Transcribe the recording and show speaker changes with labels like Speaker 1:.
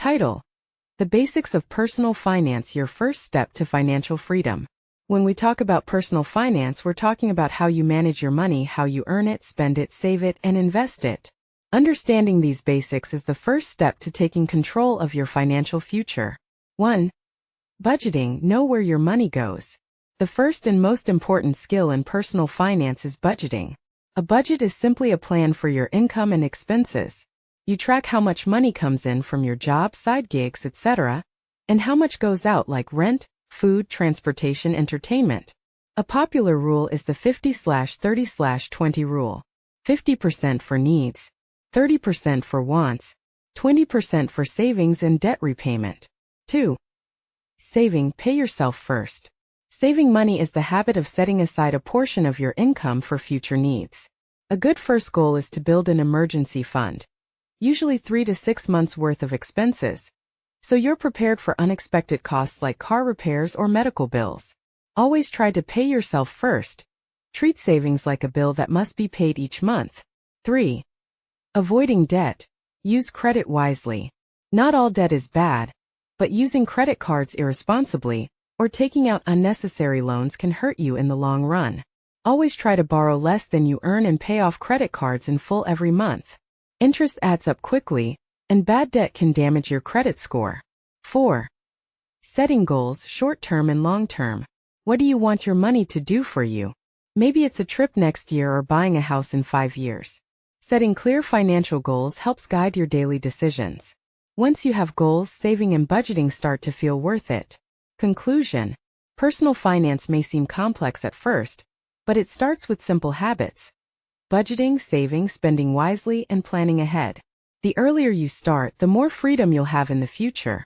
Speaker 1: Title: The Basics of Personal Finance, Your First Step to Financial Freedom. When we talk about personal finance, we're talking about how you manage your money, how you earn it, spend it, save it, and invest it. Understanding these basics is the first step to taking control of your financial future. 1. Budgeting. Know where your money goes. The first and most important skill in personal finance is budgeting. A budget is simply a plan for your income and expenses. You track how much money comes in from your job, side gigs, etc., and how much goes out, like rent, food, transportation, entertainment. A popular rule is the 50/30/20 rule. 50% for needs, 30% for wants, 20% for savings and debt repayment. 2. Saving. Pay yourself first. Saving money is the habit of setting aside a portion of your income for future needs. A good first goal is to build an emergency fund, usually 3 to 6 months worth of expenses, so you're prepared for unexpected costs like car repairs or medical bills. Always try to pay yourself first. Treat savings like a bill that must be paid each month. 3. Avoiding debt. Use credit wisely. Not all debt is bad, but using credit cards irresponsibly or taking out unnecessary loans can hurt you in the long run. Always try to borrow less than you earn and pay off credit cards in full every month. Interest adds up quickly, and bad debt can damage your credit score. 4. Setting goals, short-term and long-term. What do you want your money to do for you? Maybe it's a trip next year or buying a house in 5 years. Setting clear financial goals helps guide your daily decisions. Once you have goals, saving and budgeting start to feel worth it. Conclusion: personal finance may seem complex at first, but it starts with simple habits: budgeting, saving, spending wisely, and planning ahead. The earlier you start, the more freedom you'll have in the future.